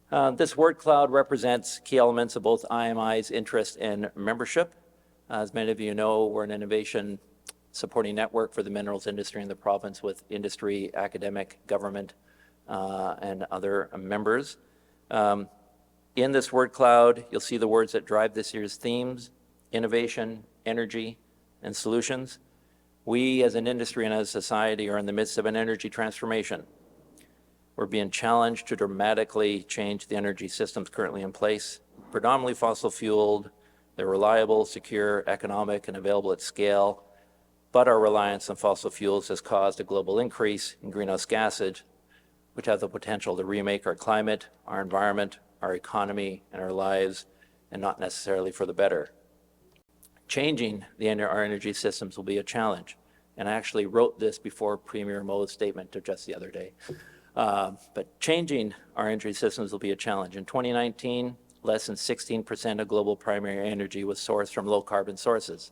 This word cloud represents key elements of both IMI's interest and membership. As many of you know, we're an innovation supporting network for the minerals industry in the province with industry, academic, government, and other members. In this word cloud, you'll see the words that drive this year's themes: innovation, energy, and solutions. We as an industry and as a society are in the midst of an energy transformation. We're being challenged to dramatically change the energy systems currently in place, predominantly fossil fueled. They're reliable, secure, economic, and available at scale, but our reliance on fossil fuels has caused a global increase in greenhouse gases, which have the potential to remake our climate, our environment, our economy, and our lives, and not necessarily for the better. Changing our energy systems will be a challenge, and I actually wrote this before Premier Mo's statement of just the other day. But changing our energy systems will be a challenge. In 2019, less than 16% of global primary energy was sourced from low-carbon sources.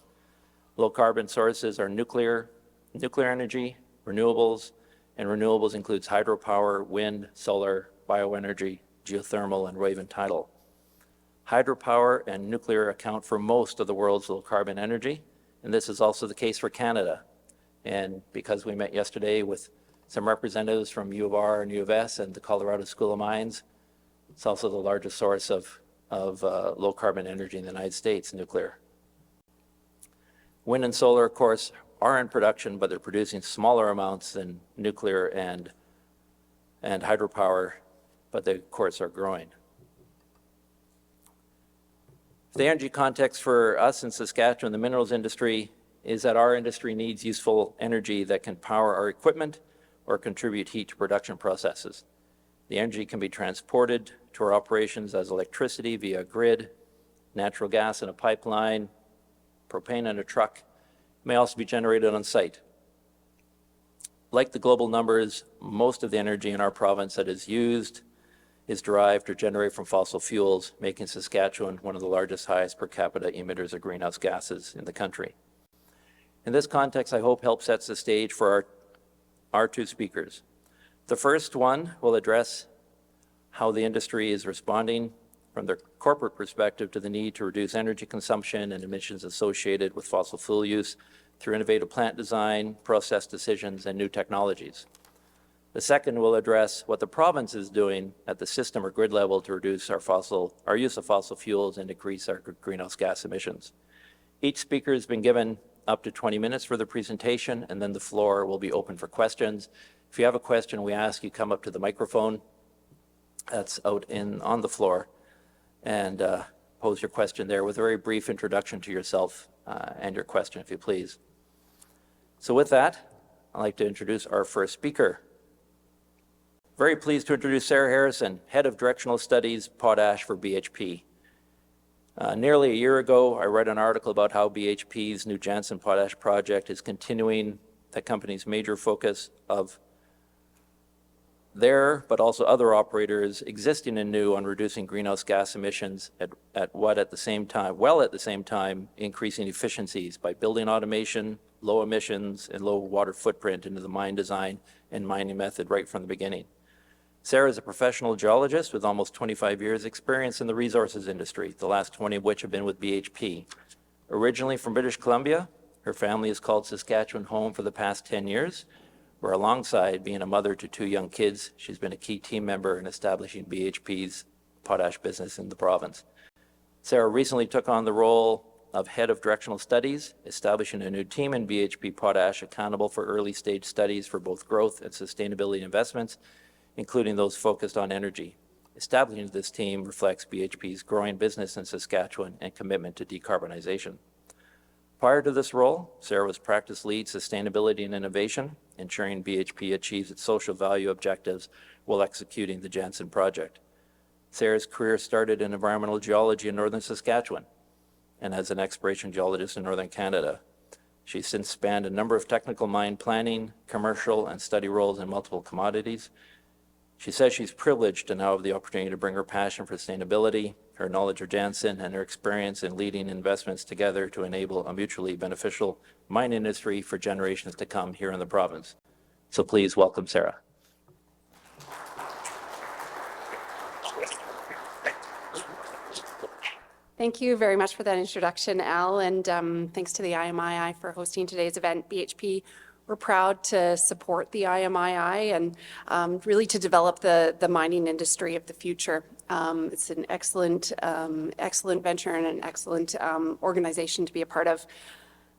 Low-carbon sources are nuclear energy, renewables, and renewables includes hydropower, wind, solar, bioenergy, geothermal, and wave and tidal. Hydropower and nuclear account for most of the world's low-carbon energy, and this is also the case for Canada. And because we met yesterday with some representatives from U of R and U of S and the Colorado School of Mines, it's also the largest source of low-carbon energy in the United States, nuclear. Wind and solar, of course, are in production, but they're producing smaller amounts than nuclear and hydropower, but they, of course, are growing. The energy context for us in Saskatchewan, the minerals industry, is that our industry needs useful energy that can power our equipment or contribute heat to production processes. The energy can be transported to our operations as electricity via a grid, natural gas in a pipeline, propane in a truck. It may also be generated on site. Like the global numbers, most of the energy in our province that is used is derived or generated from fossil fuels, making Saskatchewan one of the largest, highest per capita emitters of greenhouse gases in the country. In this context, I hope helps set the stage for our two speakers. The first one will address how the industry is responding from their corporate perspective to the need to reduce energy consumption and emissions associated with fossil fuel use through innovative plant design, process decisions, and new technologies. The second will address what the province is doing at the system or grid level to reduce our use of fossil fuels and decrease our greenhouse gas emissions. Each speaker has been given up to 20 minutes for the presentation, and then the floor will be open for questions. If you have a question, we ask you come up to the microphone that's out on the floor and pose your question there with a very brief introduction to yourself and your question, if you please. So with that, I'd like to introduce our first speaker. Very pleased to introduce Sara Harrison, Head of Directional Studies, Potash for BHP. Nearly a year ago, I read an article about how BHP's new Jansen potash project is continuing the company's major focus of their, but also other operators existing and new on reducing greenhouse gas emissions at the same time increasing efficiencies by building automation, low emissions, and low water footprint into the mine design and mining method right from the beginning. Sara is a professional geologist with almost 25 years experience in the resources industry, the last 20 of which have been with BHP. Originally from British Columbia, her family has called Saskatchewan home for the past 10 years, where alongside being a mother to 2 young kids, she's been a key team member in establishing BHP's potash business in the province. Sara recently took on the role of Head of Directional Studies, establishing a new team in BHP Potash accountable for early stage studies for both growth and sustainability investments, including those focused on energy. Establishing this team reflects BHP's growing business in Saskatchewan and commitment to decarbonization. Prior to this role, Sara was practice lead sustainability and innovation, ensuring BHP achieves its social value objectives while executing the Jansen project. Sara's career started in environmental geology in northern Saskatchewan and as an exploration geologist in northern Canada. She's since spanned a number of technical mine planning, commercial, and study roles in multiple commodities. She says she's privileged to now have the opportunity to bring her passion for sustainability, her knowledge of Jansen, and her experience in leading investments together to enable a mutually beneficial mine industry for generations to come here in the province. So please welcome Sara. Thank you very much for that introduction, Al, and thanks to the IMII for hosting today's event. BHP, we're proud to support the IMII and really to develop the mining industry of the future. It's an excellent venture and an excellent organization to be a part of.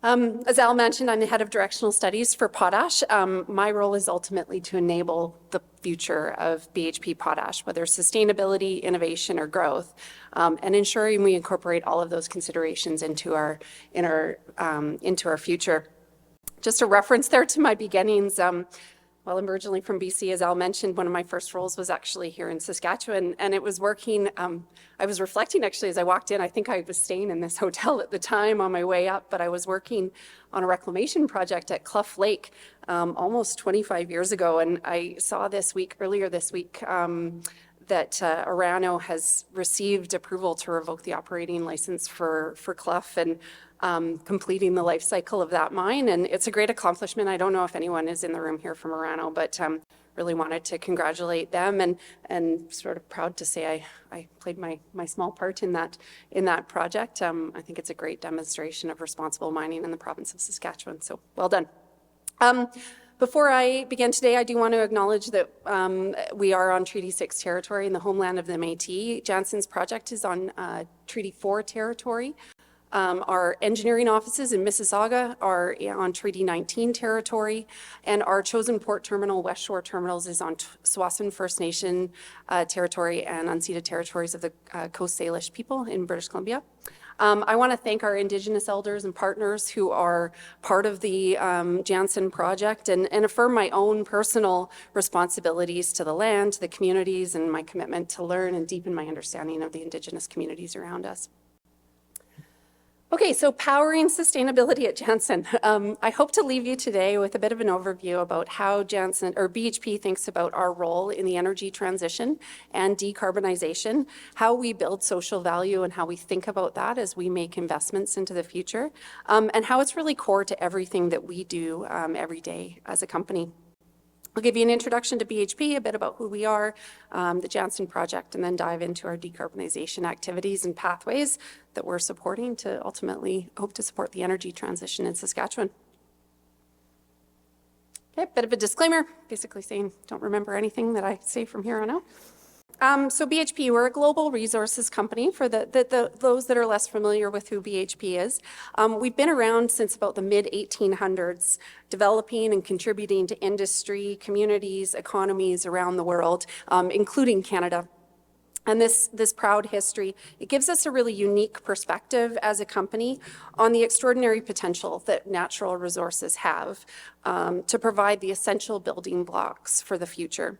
As Al mentioned, I'm the head of Directional Studies for Potash. My role is ultimately to enable the future of BHP Potash, whether sustainability, innovation, or growth, and ensuring we incorporate all of those considerations into our future. Just a reference there to my beginnings. Well, I'm originally from BC, as Al mentioned. One of my first roles was actually here in Saskatchewan, and it was working. I was reflecting actually as I walked in. I think I was staying in this hotel at the time on my way up, but I was working on a reclamation project at Clough Lake almost 25 years ago, and I saw earlier this week, that Orano has received approval to revoke the operating license for Clough and completing the life cycle of that mine. And it's a great accomplishment. I don't know if anyone is in the room here from Orano, but really wanted to congratulate them and sort of proud to say I played my small part in that project. I think it's a great demonstration of responsible mining in the province of Saskatchewan. So well done. Before I begin today, I do want to acknowledge that we are on Treaty 6 territory in the homeland of the Métis. Jansen's project is on Treaty 4 territory. Our engineering offices in Mississauga are on Treaty 19 territory, and our chosen port terminal, West Shore Terminals, is on Tsawwassen First Nation territory and unceded territories of the Coast Salish people in British Columbia. I want to thank our Indigenous elders and partners who are part of the Jansen project and affirm my own personal responsibilities to the land, to the communities, and my commitment to learn and deepen my understanding of the Indigenous communities around us. Okay, so powering sustainability at Jansen. I hope to leave you today with a bit of an overview about how Jansen or BHP thinks about our role in the energy transition and decarbonization, how we build social value and how we think about that as we make investments into the future, and how it's really core to everything that we do every day as a company. I'll give you an introduction to BHP, a bit about who we are, the Jansen project, and then dive into our decarbonization activities and pathways that we're supporting to ultimately hope to support the energy transition in Saskatchewan. Okay, bit of a disclaimer, basically saying don't remember anything that I say from here on out. So BHP, we're a global resources company for those that are less familiar with who BHP is. We've been around since about the mid-1800s, developing and contributing to industry, communities, economies around the world, including Canada. And this proud history, it gives us a really unique perspective as a company on the extraordinary potential that natural resources have to provide the essential building blocks for the future.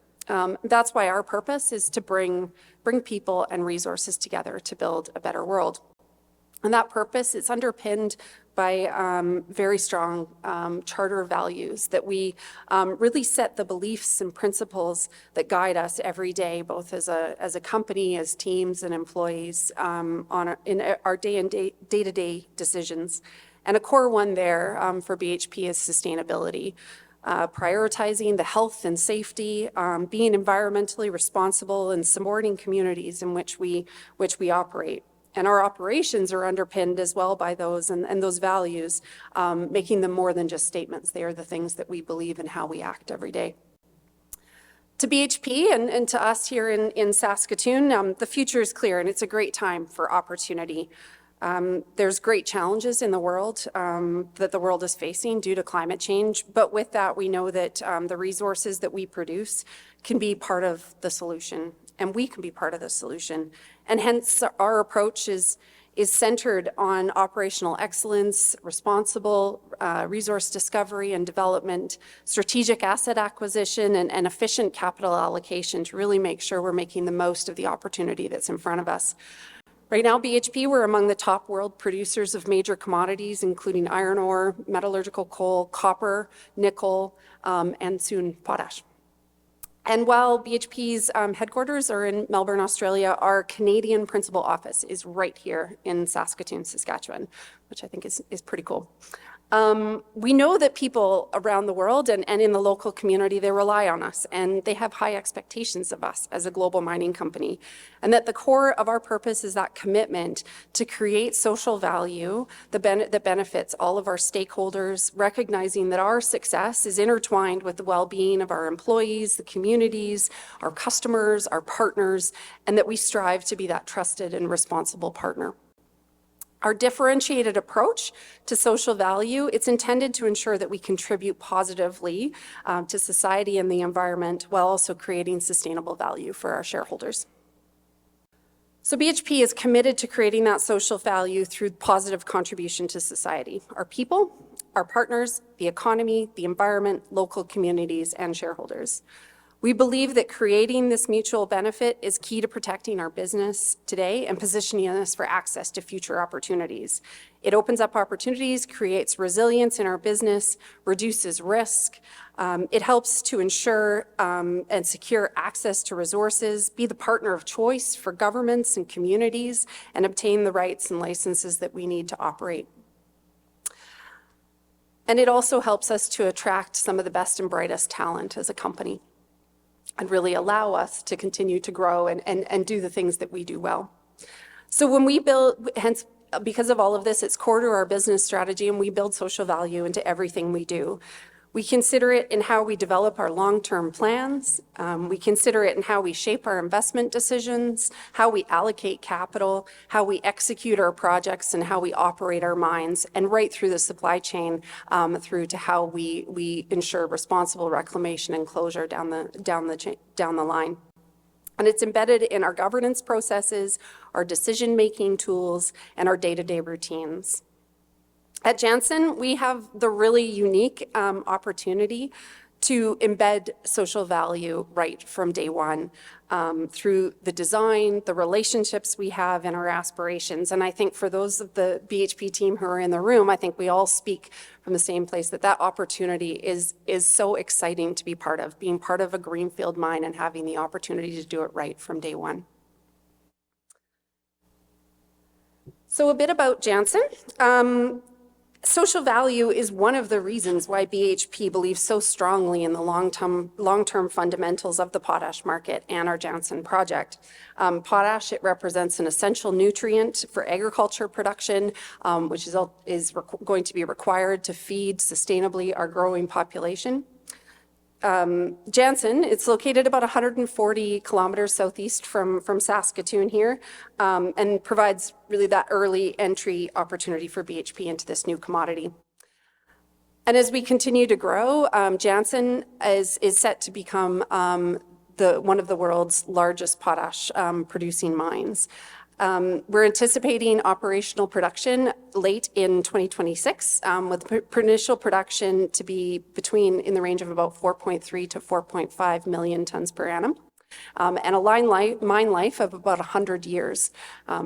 That's why our purpose is to bring people and resources together to build a better world. And that purpose is underpinned by very strong charter values that we really set the beliefs and principles that guide us every day, both as a company, as teams and employees in our day-to-day decisions. And a core one there for BHP is sustainability. Prioritizing the health and safety, being environmentally responsible, and supporting communities in which we operate. And our operations are underpinned as well by those and those values, making them more than just statements. They are the things that we believe in how we act every day. To BHP and to us here in Saskatoon, the future is clear and it's a great time for opportunity. There's great challenges in the world that the world is facing due to climate change, but with that we know that the resources that we produce can be part of the solution, and we can be part of the solution. And hence our approach is centered on operational excellence, responsible resource discovery and development, strategic asset acquisition, and efficient capital allocation to really make sure we're making the most of the opportunity that's in front of us. Right now, BHP, we're among the top world producers of major commodities, including iron ore, metallurgical coal, copper, nickel, and soon potash. And while BHP's headquarters are in Melbourne, Australia, our Canadian principal office is right here in Saskatoon, Saskatchewan, which I think is pretty cool. We know that people around the world and in the local community, they rely on us and they have high expectations of us as a global mining company. And that the core of our purpose is that commitment to create social value that benefits all of our stakeholders, recognizing that our success is intertwined with the well-being of our employees, the communities, our customers, our partners, and that we strive to be that trusted and responsible partner. Our differentiated approach to social value, it's intended to ensure that we contribute positively to society and the environment while also creating sustainable value for our shareholders. So BHP is committed to creating that social value through positive contribution to society, our people, our partners, the economy, the environment, local communities, and shareholders. We believe that creating this mutual benefit is key to protecting our business today and positioning us for access to future opportunities. It opens up opportunities, creates resilience in our business, reduces risk. It helps to ensure and secure access to resources, be the partner of choice for governments and communities, and obtain the rights and licenses that we need to operate. And it also helps us to attract some of the best and brightest talent as a company, and really allow us to continue to grow and do the things that we do well. So when we build, hence, because of all of this, it's core to our business strategy, and we build social value into everything we do. We consider it in how we develop our long-term plans. We consider it in how we shape our investment decisions, how we allocate capital, how we execute our projects, and how we operate our mines, and right through the supply chain, through to how we ensure responsible reclamation and closure down the line. And it's embedded in our governance processes, our decision-making tools, and our day-to-day routines. At Jansen, we have the really unique opportunity to embed social value right from day one through the design, the relationships we have, and our aspirations. And I think for those of the BHP team who are in the room, I think we all speak from the same place, that opportunity is so exciting to be part of, being part of a greenfield mine and having the opportunity to do it right from day one. So a bit about Jansen. Social value is one of the reasons why BHP believes so strongly in the long-term fundamentals of the potash market and our Jansen project. Potash, it represents an essential nutrient for agriculture production, which is going to be required to feed sustainably our growing population. Jansen, it's located about 140 kilometers southeast from Saskatoon here, and provides really that early entry opportunity for BHP into this new commodity. And as we continue to grow, Jansen is set to become one of the world's largest potash producing mines. We're anticipating operational production late in 2026, with initial production to be in the range of about 4.3 to 4.5 million tons per annum, and a mine life of about 100 years.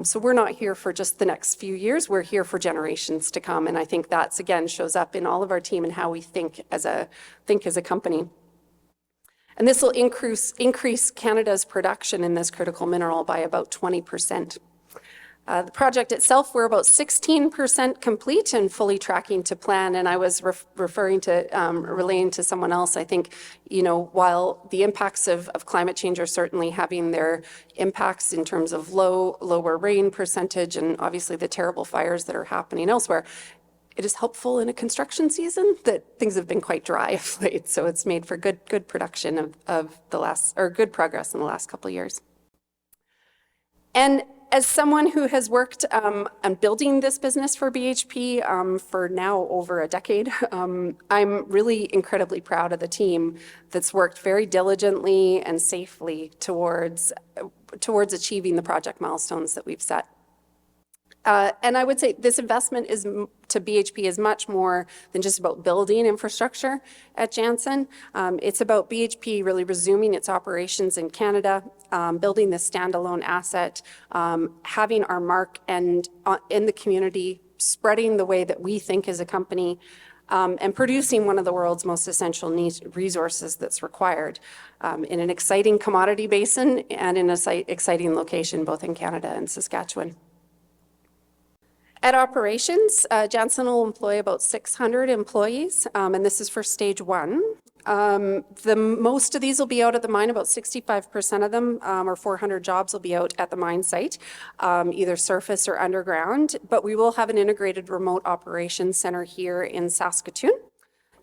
So we're not here for just the next few years, we're here for generations to come. And I think that's, again, shows up in all of our team and how we think as a company. And this will increase Canada's production in this critical mineral by about 20%. The project itself, we're about 16% complete and fully tracking to plan. And I was relaying to someone else, I think, while the impacts of climate change are certainly having their impacts in terms of lower rain percentage and obviously the terrible fires that are happening elsewhere, it is helpful in a construction season that things have been quite dry of late. So it's made for good production good progress in the last couple of years. And as someone who has worked on building this business for BHP for now over a decade, I'm really incredibly proud of the team that's worked very diligently and safely towards achieving the project milestones that we've set. And I would say this investment to BHP is much more than just about building infrastructure at Jansen. It's about BHP really resuming its operations in Canada, building this standalone asset, having our mark in the community, spreading the way that we think as a company, and producing one of the world's most essential resources that's required in an exciting commodity basin and in an exciting location both in Canada and Saskatchewan. At operations, Jansen will employ about 600 employees, and this is for stage one. Most of these will be out at the mine, about 65% of them, or 400 jobs will be out at the mine site, either surface or underground, but we will have an integrated remote operations center here in Saskatoon.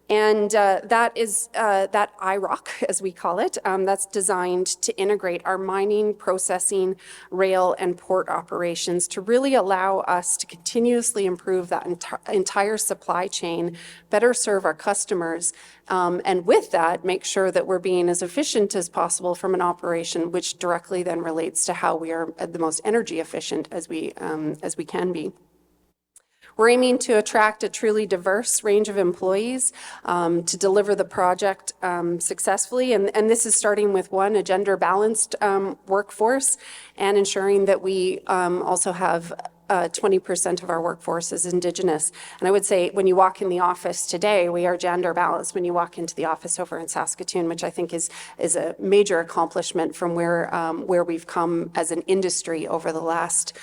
And that is that IROC, as we call it, that's designed to integrate our mining, processing, rail, and port operations to really allow us to continuously improve that entire supply chain, better serve our customers, and with that, make sure that we're being as efficient as possible from an operation, which directly then relates to how we are the most energy efficient as we can be. We're aiming to attract a truly diverse range of employees to deliver the project successfully. And this is starting with a gender-balanced workforce and ensuring that we also have 20% of our workforce is Indigenous. And I would say when you walk in the office today, we are gender balanced when you walk into the office over in Saskatoon, which I think is a major accomplishment from where we've come as an industry over the last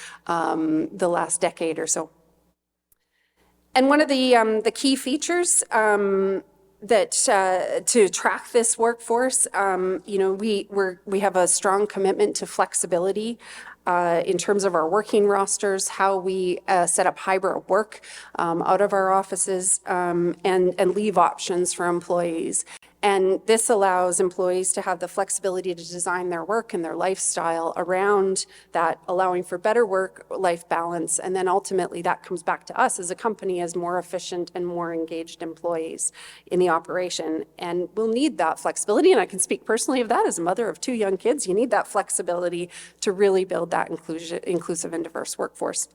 decade or so. And one of the key features that to track this workforce, we have a strong commitment to flexibility in terms of our working rosters, how we set up hybrid work out of our offices, and leave options for employees. And this allows employees to have the flexibility to design their work and their lifestyle around that, allowing for better work-life balance. And then ultimately that comes back to us as a company as more efficient and more engaged employees in the operation. And we'll need that flexibility. And I can speak personally of that as a mother of 2 young kids. You need that flexibility to really build that inclusive and diverse workforce.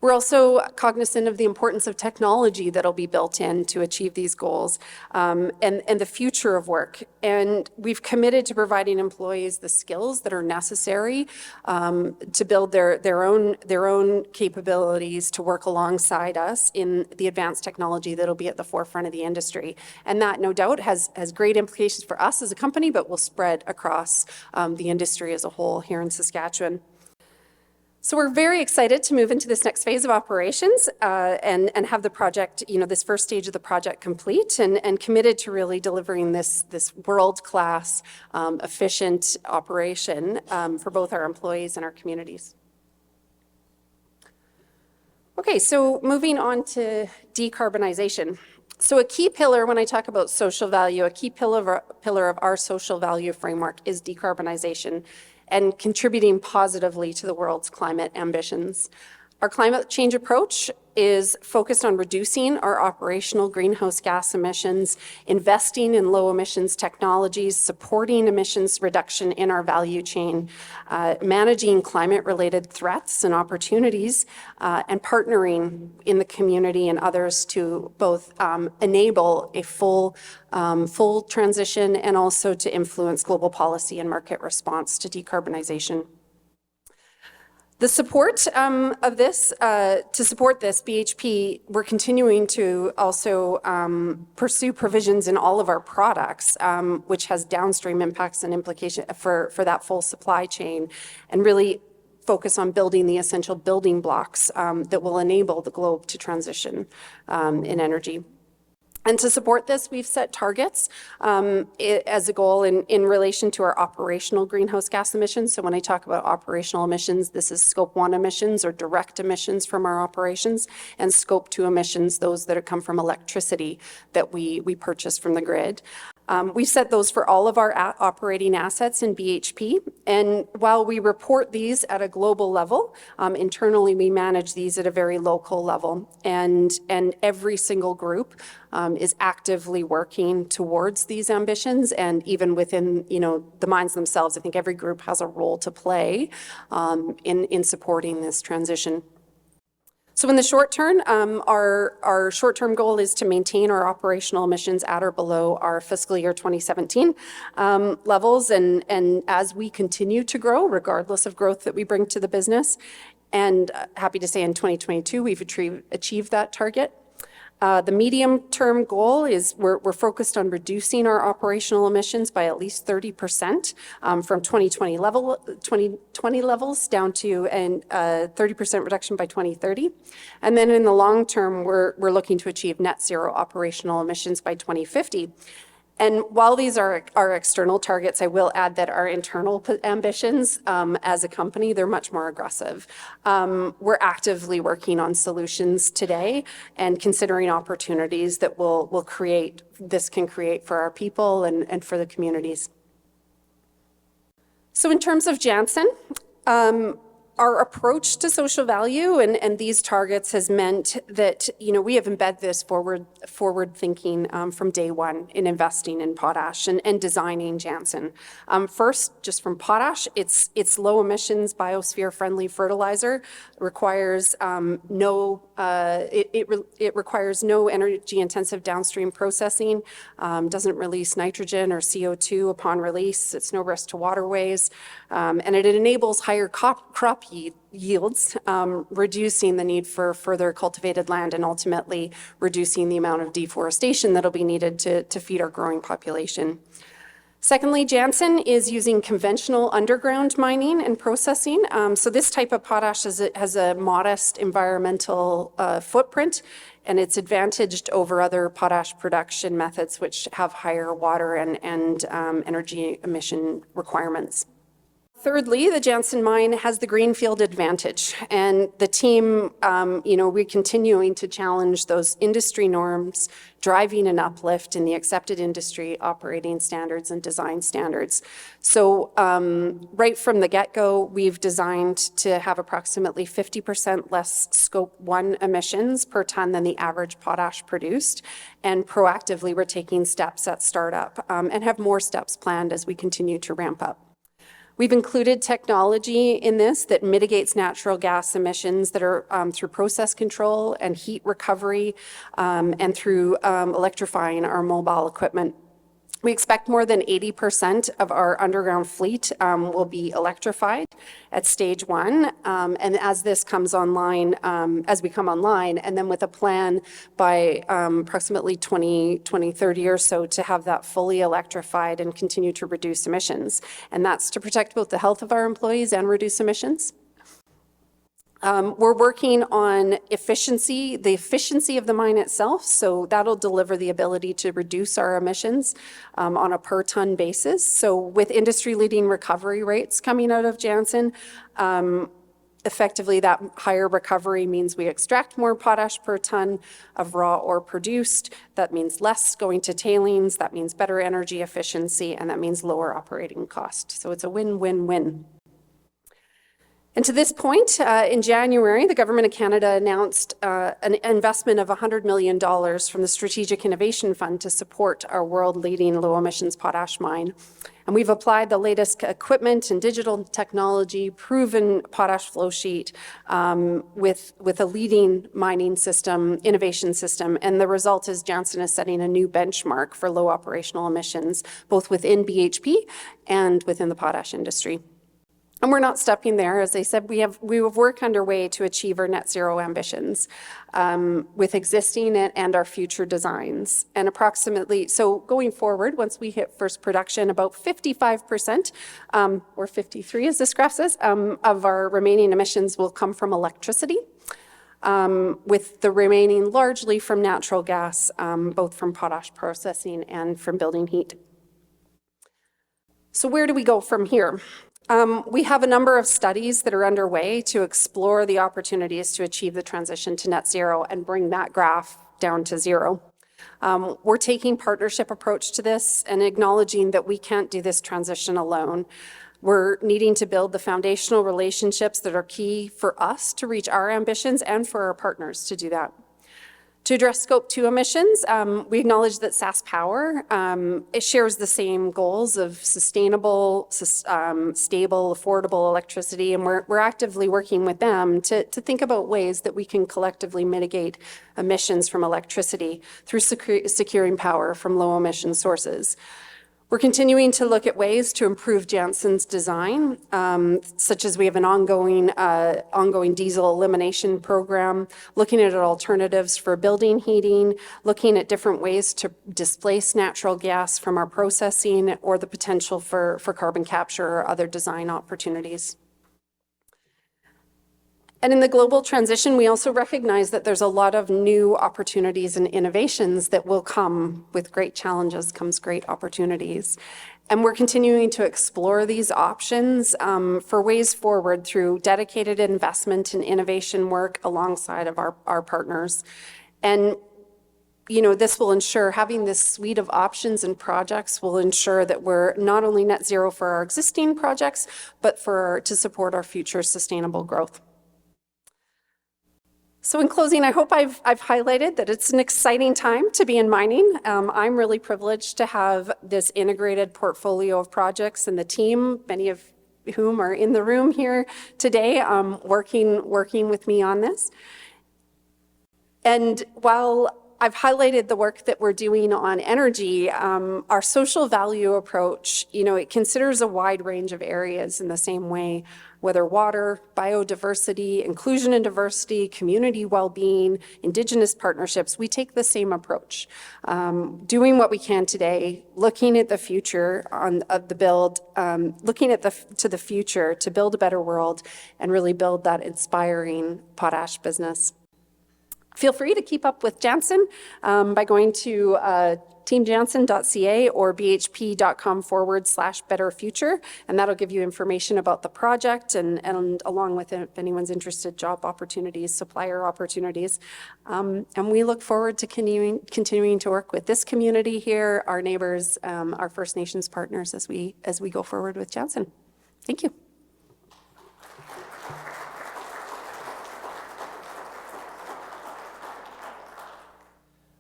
We're also cognizant of the importance of technology that'll be built in to achieve these goals and the future of work. And we've committed to providing employees the skills that are necessary to build their own capabilities to work alongside us in the advanced technology that'll be at the forefront of the industry. And that, no doubt, has great implications for us as a company, but will spread across the industry as a whole here in Saskatchewan. So we're very excited to move into this next phase of operations and have the project, this first stage of the project complete and committed to really delivering this world-class, efficient operation for both our employees and our communities. Okay, so moving on to decarbonization. So a key pillar when I talk about social value, a key pillar of our social value framework is decarbonization and contributing positively to the world's climate ambitions. Our climate change approach is focused on reducing our operational greenhouse gas emissions, investing in low emissions technologies, supporting emissions reduction in our value chain, managing climate-related threats and opportunities, and partnering in the community and others to both enable a full transition and also to influence global policy and market response to decarbonization. The support of this, to support this, BHP, we're continuing to also pursue provisions in all of our products, which has downstream impacts and implications for that full supply chain, and really focus on building the essential building blocks that will enable the globe to transition in energy. And to support this, we've set targets as a goal in relation to our operational greenhouse gas emissions. So when I talk about operational emissions, this is Scope 1 emissions or direct emissions from our operations, and Scope 2 emissions, those that come from electricity that we purchase from the grid. We set those for all of our operating assets in BHP. And while we report these at a global level, internally we manage these at a very local level. And every single group is actively working towards these ambitions. And even within the mines themselves, I think every group has a role to play in supporting this transition. So in the short term, our short-term goal is to maintain our operational emissions at or below our fiscal year 2017 levels. And as we continue to grow, regardless of growth that we bring to the business, and happy to say in 2022, we've achieved that target. The medium-term goal is we're focused on reducing our operational emissions by at least 30% from 2020 levels down to a 30% reduction by 2030. And then in the long term, we're looking to achieve net zero operational emissions by 2050. And while these are our external targets, I will add that our internal ambitions as a company, they're much more aggressive. We're actively working on solutions today and considering opportunities that this can create for our people and for the communities. So in terms of Jansen, our approach to social value and these targets has meant that, we have embedded this forward thinking from day one in investing in potash and designing Jansen. First, just from potash, it's low emissions, biosphere friendly fertilizer, requires it requires no energy intensive downstream processing, doesn't release nitrogen or CO2 upon release, it's no risk to waterways, and it enables higher crop yields, reducing the need for further cultivated land and ultimately reducing the amount of deforestation that'll be needed to feed our growing population. Secondly, Jansen is using conventional underground mining and processing. So this type of potash has a modest environmental footprint, and it's advantaged over other potash production methods which have higher water and energy emission requirements. Thirdly, the Jansen mine has the greenfield advantage, and the team, we're continuing to challenge those industry norms, driving an uplift in the accepted industry operating standards and design standards. So right from the get-go, we've designed to have approximately 50% less Scope 1 emissions per ton than the average potash produced, and proactively we're taking steps at startup and have more steps planned as we continue to ramp up. We've included technology in this that mitigates natural gas emissions that are through process control and heat recovery and through electrifying our mobile equipment. We expect more than 80% of our underground fleet will be electrified at stage 1. And as this comes online, as we come online, and then with a plan by approximately 2030 or so to have that fully electrified and continue to reduce emissions. And that's to protect both the health of our employees and reduce emissions. We're working on the efficiency of the mine itself, so that'll deliver the ability to reduce our emissions on a per ton basis. So with industry-leading recovery rates coming out of Jansen, effectively that higher recovery means we extract more potash per ton of raw ore produced. That means less going to tailings, that means better energy efficiency, and that means lower operating cost. So it's a win-win-win. And to this point, in January, the Government of Canada announced an investment of $100 million from the Strategic Innovation Fund to support our world-leading low-emissions potash mine. And we've applied the latest equipment and digital technology, proven potash flow sheet with a leading mining system, innovation system. And the result is Jansen is setting a new benchmark for low operational emissions, both within BHP and within the potash industry. And we're not stopping there. As I said, we have work underway to achieve our net zero ambitions with existing and our future designs. And so going forward, once we hit first production, about 55%, or 53 as this graph says, of our remaining emissions will come from electricity, with the remaining largely from natural gas, both from potash processing and from building heat. So where do we go from here? We have a number of studies that are underway to explore the opportunities to achieve the transition to net zero and bring that graph down to zero. We're taking partnership approach to this and acknowledging that we can't do this transition alone. We're needing to build the foundational relationships that are key for us to reach our ambitions and for our partners to do that. To address Scope 2 emissions, we acknowledge that SaskPower, it shares the same goals of sustainable, stable, affordable electricity, and we're actively working with them to think about ways that we can collectively mitigate emissions from electricity through securing power from low emission sources. We're continuing to look at ways to improve Jansen's design, such as we have an ongoing diesel elimination program, looking at alternatives for building heating, looking at different ways to displace natural gas from our processing, or the potential for carbon capture or other design opportunities. And in the global transition, we also recognize that there's a lot of new opportunities and innovations that will come. With great challenges comes great opportunities. And we're continuing to explore these options for ways forward through dedicated investment and innovation work alongside of our partners. And this will ensure, having this suite of options and projects will ensure that we're not only net zero for our existing projects, but to support our future sustainable growth. So in closing, I hope I've highlighted that it's an exciting time to be in mining. I'm really privileged to have this integrated portfolio of projects, and the team, many of whom are in the room here today, working with me on this. And while I've highlighted the work that we're doing on energy, our social value approach, it considers a wide range of areas in the same way, whether water, biodiversity, inclusion and diversity, community well-being, Indigenous partnerships. We take the same approach, doing what we can today, looking at the future of the build, looking to the future to build a better world and really build that inspiring potash business. Feel free to keep up with Jansen by going to teamjansen.ca or bhp.com/betterfuture, and that'll give you information about the project and along with, if anyone's interested, job opportunities, supplier opportunities. And we look forward to continuing to work with this community here, our neighbors, our First Nations partners as we go forward with Jansen. Thank you.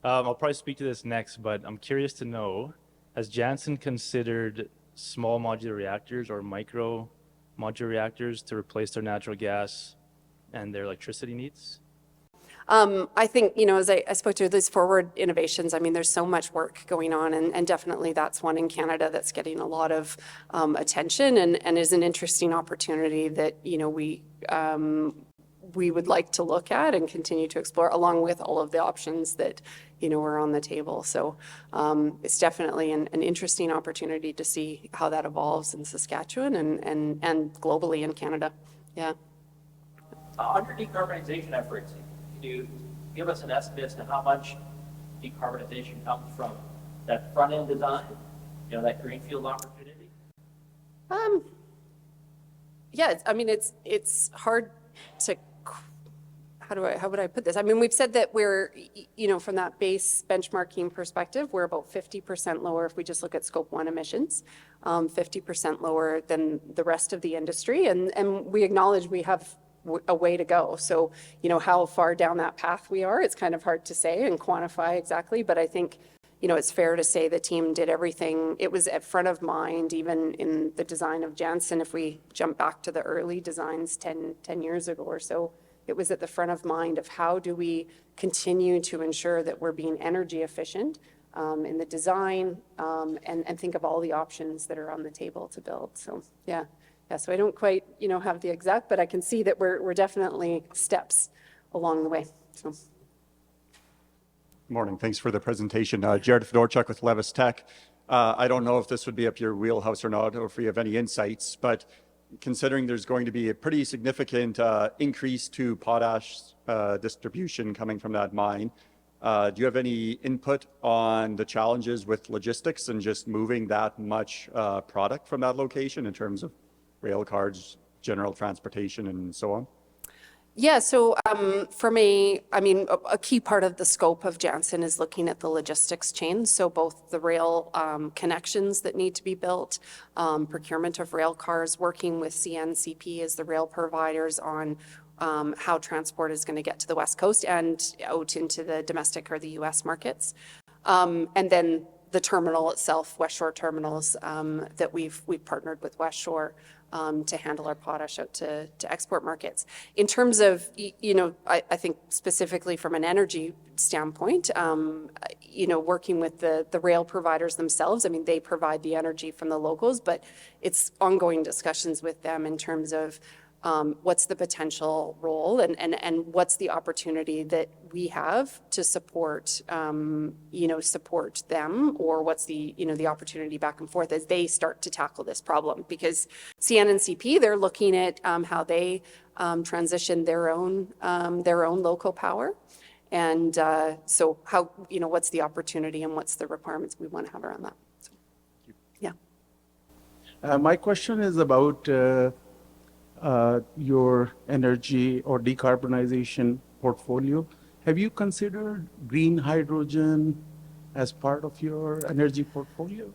I'll probably speak to this next, but I'm curious to know, has Jansen considered small modular reactors or micro modular reactors to replace their natural gas and their electricity needs? I think, as I spoke to these forward innovations, there's so much work going on, and definitely that's one in Canada that's getting a lot of attention and is an interesting opportunity that, we would like to look at and continue to explore, along with all of the options that are on the table. So it's definitely an interesting opportunity to see how that evolves in Saskatchewan and globally in Canada. Yeah. On your decarbonization efforts, can you give us an estimate as to how much decarbonization comes from that front end design, that greenfield opportunity? Yeah, it's hard to. How would I put this? We've said that we're, from that base benchmarking perspective, we're about 50% lower if we just look at Scope 1 emissions, 50% lower than the rest of the industry. And we acknowledge we have a way to go. So, how far down that path we are, it's kind of hard to say and quantify exactly. But I think, it's fair to say the team did everything. It was at front of mind, even in the design of Jansen. If we jump back to the early designs 10 years ago or so, it was at the front of mind of how do we continue to ensure that we're being energy efficient in the design and think of all the options that are on the table to build. So yeah, so I don't quite have the exact, but I can see that we're definitely steps along the way. So. Good morning. Thanks for the presentation. Jared Fedorchuk with Levis Tech. I don't know if this would be up your wheelhouse or not, or if you have any insights, but considering there's going to be a pretty significant increase to potash distribution coming from that mine, do you have any input on the challenges with logistics and just moving that much product from that location in terms of rail cars, general transportation, and so on? Yeah, so from a key part of the scope of Jansen is looking at the logistics chain. So both the rail connections that need to be built, procurement of rail cars, working with CNCP as the rail providers on how transport is going to get to the West Coast and out into the domestic or the US markets. And then the terminal itself, West Shore Terminals, that we've partnered with West Shore to handle our potash out to export markets. In terms of, I think specifically from an energy standpoint, working with the rail providers themselves, I mean, they provide the energy from the locals, but it's ongoing discussions with them in terms of what's the potential role and what's the opportunity that we have to support, support them, or what's the opportunity back and forth as they start to tackle this problem. Because CN and CP, they're looking at how they transition their own local power. And so how, what's the opportunity and what's the requirements we want to have around that. So, yeah. My question is about your energy or decarbonization portfolio. Have you considered green hydrogen as part of your energy portfolio?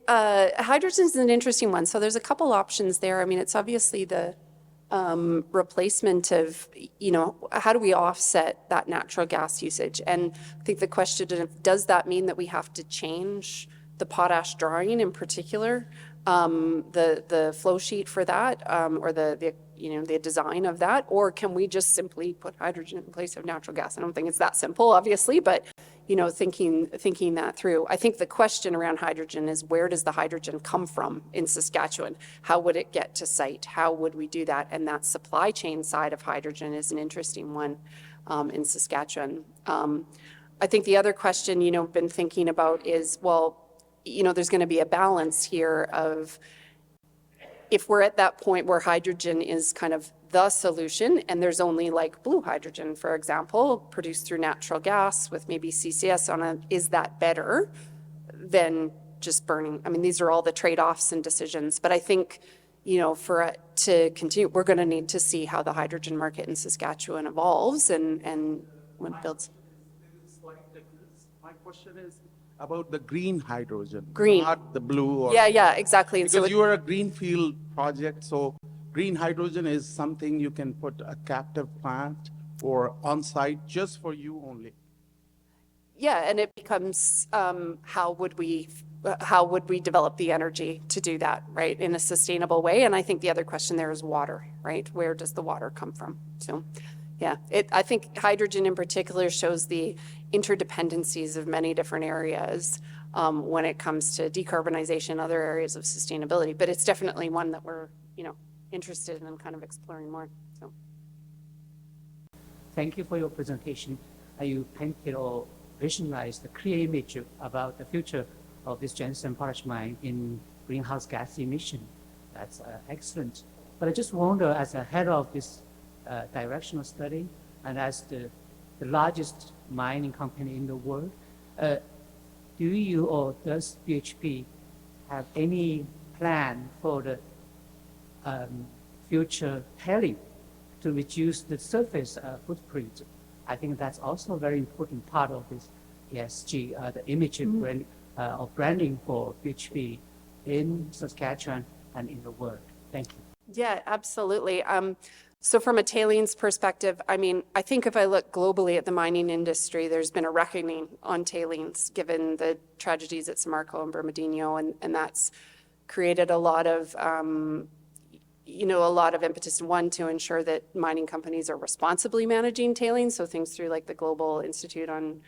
Hydrogen is an interesting one. So there's a couple options there. I mean, it's obviously the replacement of, how do we offset that natural gas usage? And I think the question is, does that mean that we have to change the potash drawing in particular, the flow sheet for that, or the design of that, or can we just simply put hydrogen in place of natural gas? I don't think it's that simple, obviously, but thinking that through. I think the question around hydrogen is, where does the hydrogen come from in Saskatchewan? How would it get to site? How would we do that? And that supply chain side of hydrogen is an interesting one in Saskatchewan. I think the other question, been thinking about is, well, there's going to be a balance here of, if we're at that point where hydrogen is kind of the solution, and there's only like blue hydrogen, for example, produced through natural gas with maybe CCS on it, is that better than just burning? I mean, these are all the trade-offs and decisions, but I think, for it to continue, we're going to need to see how the hydrogen market in Saskatchewan evolves and when it builds. My question is about the green hydrogen, Green. not the blue. Or, yeah, exactly. Because you are a greenfield project, so green hydrogen is something you can put a captive plant or on-site just for you only. Yeah, and it becomes how would we develop the energy to do that, right, in a sustainable way? And I think the other question there is water, right? Where does the water come from? So, yeah, I think hydrogen in particular shows the interdependencies of many different areas when it comes to decarbonization, other areas of sustainability. But it's definitely one that we're, interested in kind of exploring more. So, thank you for your presentation. You painted or visualized the clear image about the future of this Jansen potash mine in greenhouse gas emission. That's excellent. But I just wonder, as a head of this directional study and as the largest mining company in the world, do you or does BHP have any plan for the future tailing to reduce the surface footprint? I think that's also a very important part of this ESG, the image of branding for BHP in Saskatchewan and in the world. Thank you. yeah, absolutely. So from a tailings perspective, I mean, I think if I look globally at the mining industry, there's been a reckoning on tailings given the tragedies at Samarco and Brumadinho, and that's created a lot of impetus, one, to ensure that mining companies are responsibly managing tailings, so things through like the Global Institute on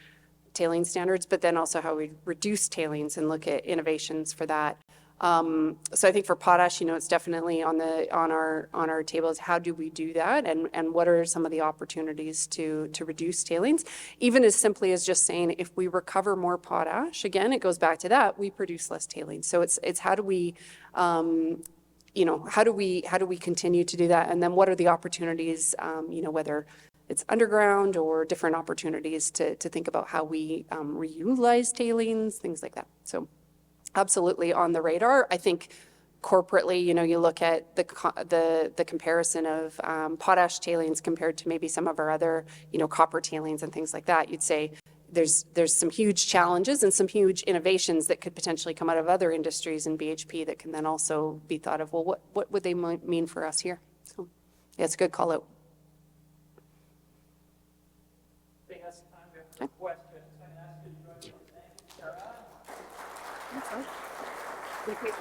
Tailings Standards, but then also how we reduce tailings and look at innovations for that. So I think for potash, it's definitely on our tables. How do we do that, and what are some of the opportunities to reduce tailings? Even as simply as just saying, if we recover more potash, again, it goes back to that, we produce less tailings. So it's how do we how do we continue to do that, and then what are the opportunities? Whether it's underground or different opportunities to think about how we reutilize tailings, things like that. So absolutely on the radar. I think corporately, you look at the comparison of potash tailings compared to maybe some of our other, copper tailings and things like that. You'd say there's some huge challenges and some huge innovations that could potentially come out of other industries in BHP that can then also be thought of, well, what would they mean for us here? So yeah, it's a good call out. Question. I'm going to ask you to join me. Thank you, Sara. Okay.